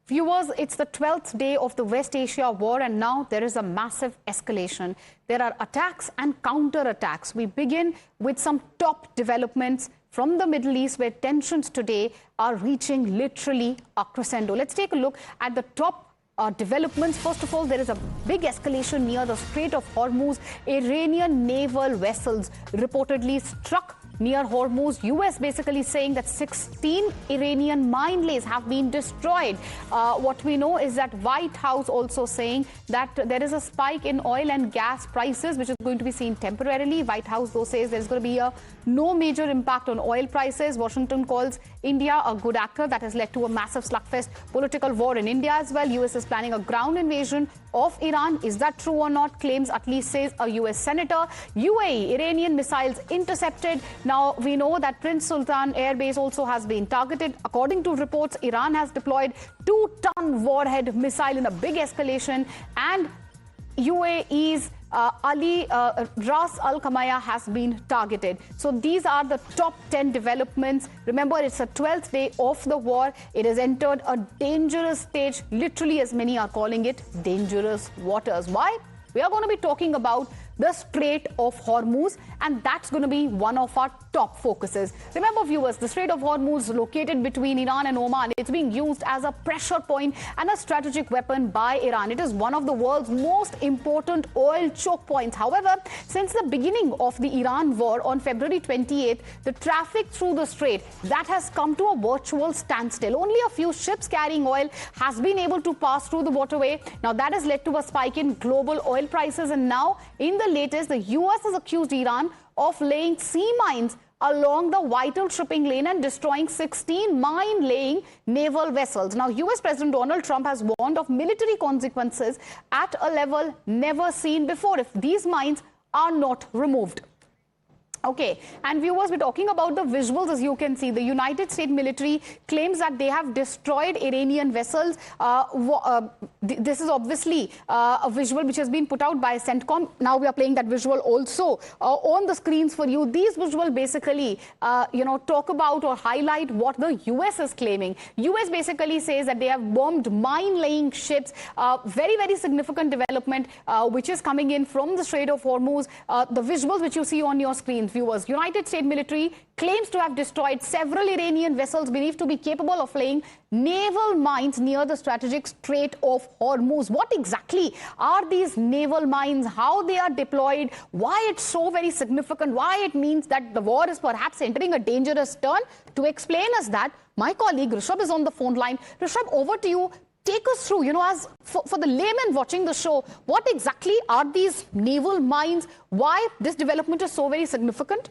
Viewers, it's the 12th day of the West Asia war, and now there is a massive escalation. There are attacks and counter-attacks. We begin with some top developments from the Middle East, where tensions today are reaching literally a crescendo. Let's take a look at the top developments. First of all, there is a big escalation near the Strait of Hormuz. Iranian naval vessels reportedly struck near Hormuz. US basically saying that 16 Iranian mine lays have been destroyed. What we know is that White House also saying that there is a spike in oil and gas prices, which is going to be seen temporarily. White House though says there's going to be no major impact on oil prices. Washington calls India a good actor. That has led to a massive slugfest political war in India as well. US is planning a ground invasion of Iran. Is that true or not? Claims at least says a US senator. UAE, Iranian missiles intercepted. Now, we know that Prince Sultan Air Base also has been targeted. According to reports, Iran has deployed 2-ton warhead missile in a big escalation, and UAE's Ali Ras Al Khaimah has been targeted. So these are the top 10 developments. Remember, it's the 12th day of the war. It has entered a dangerous stage, literally, as many are calling it, dangerous waters. Why? We are going to be talking about the Strait of Hormuz, and that's going to be one of our top focuses. Remember, viewers, the Strait of Hormuz, located between Iran and Oman, it's being used as a pressure point and a strategic weapon by Iran. It is one of the world's most important oil choke points. However, since the beginning of the Iran war on February 28th, the traffic through the strait, that has come to a virtual standstill. Only a few ships carrying oil has been able to pass through the waterway. Now, that has led to a spike in global oil prices, and now in the latest, the US has accused Iran of laying sea mines along the vital shipping lane and destroying 16 mine-laying naval vessels. Now, US President Donald Trump has warned of military consequences at a level never seen before if these mines are not removed. Okay, and viewers, we're talking about the visuals. As you can see, the United States military claims that they have destroyed Iranian vessels. This is obviously a visual which has been put out by CENTCOM. Now we are playing that visual also on the screens for you. These visuals basically, talk about or highlight what the US is claiming. US basically says that they have bombed mine-laying ships. Very, very significant development which is coming in from the Strait of Hormuz. The visuals which you see on your screen, viewers, United States military claims to have destroyed several Iranian vessels believed to be capable of laying naval mines near the strategic Strait of Hormuz. What exactly are these naval mines? How they are deployed? Why it's so very significant? Why it means that the war is perhaps entering a dangerous turn? To explain us that, my colleague Rishabh is on the phone line. Rishabh, over to you. Take us through, as for the layman watching the show, what exactly are these naval mines? Why this development is so very significant?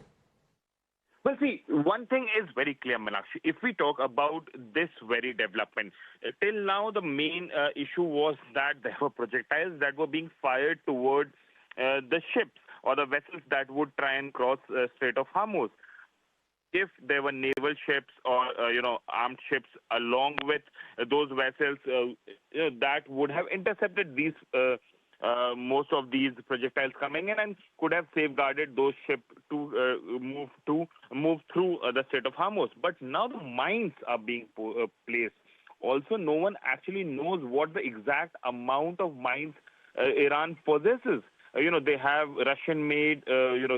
Well, see, one thing is very clear, Meenakshi. If we talk about this very development, till now the main issue was that there were projectiles that were being fired towards the ships or the vessels that would try and cross Strait of Hormuz. If there were naval ships or, armed ships along with those vessels, that would have intercepted these most of these projectiles coming in and could have safeguarded those ships to move through the Strait of Hormuz. But now the mines are being placed. Also, no one actually knows what the exact amount of mines Iran possesses. They have Russian-made,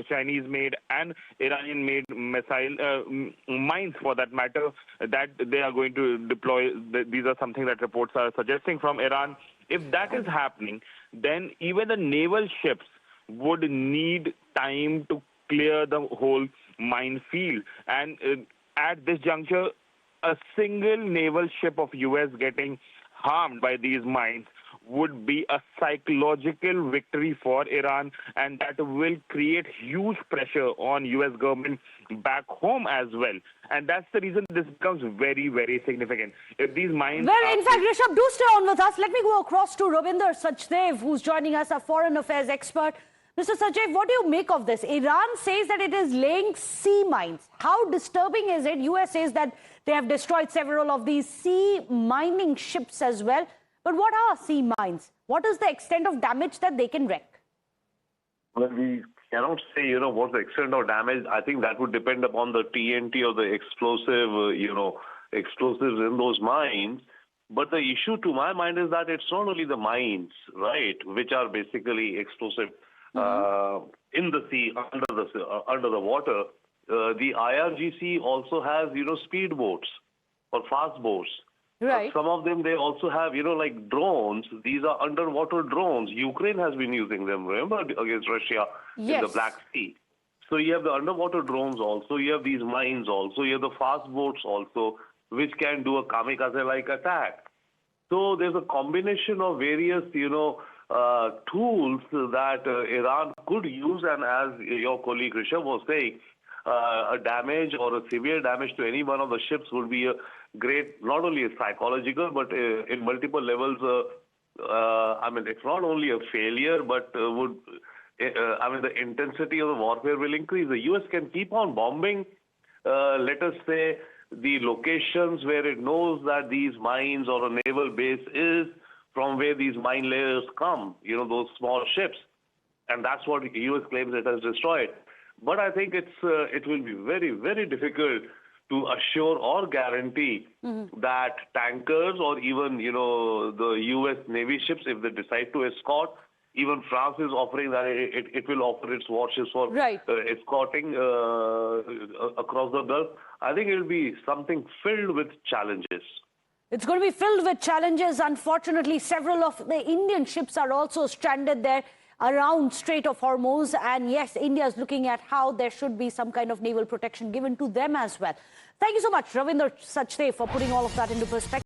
Chinese-made and Iranian-made missile mines, for that matter, that they are going to deploy. These are something that reports are suggesting from Iran. If that is happening, then even the naval ships would need time to clear the whole minefield. And at this juncture, a single naval ship of US getting harmed by these mines would be a psychological victory for Iran, and that will create huge pressure on US government back home as well. And that's the reason this becomes very, very significant. If these mines in fact, Rishabh, do stay on with us. Let me go across to Ravinder Sachdev, who's joining us, a foreign affairs expert. Mr. Sachdev, what do you make of this? Iran says that it is laying sea mines. How disturbing is it? US says that they have destroyed several of these sea mining ships as well. But what are sea mines? What is the extent of damage that they can wreak? Well, we cannot say, what's the extent of damage. I think that would depend upon the TNT or the explosive, explosives in those mines. But the issue to my mind is that it's not only the mines, right, which are basically explosive in the sea, under the water. The IRGC also has, speedboats or fast boats. Right. Some of them, they also have, like drones. These are underwater drones. Ukraine has been using them, remember, against Russia in the Black Sea. So you have the underwater drones also. You have these mines also. You have the fast boats also, which can do a kamikaze-like attack. So there's a combination of various, tools that Iran could use. And as your colleague Rishabh was saying, a damage or a severe damage to any one of the ships would be a great, not only a psychological, but in multiple levels, it's not only a failure, but the intensity of the warfare will increase. The U.S. can keep on bombing, let us say, the locations where it knows that these mines or a naval base is, from where these mine layers come, those small ships. And that's what the U.S. claims it has destroyed. But I think it will be very, very difficult to assure or guarantee that tankers or even, the U.S. Navy ships, if they decide to escort, even France is offering that it will offer its warships for escorting across the Gulf. I think it will be something filled with challenges. It's going to be filled with challenges. Unfortunately, several of the Indian ships are also stranded there around Strait of Hormuz. And yes, India is looking at how there should be some kind of naval protection given to them as well. Thank you so much, Ravinder Sachdev, for putting all of that into perspective.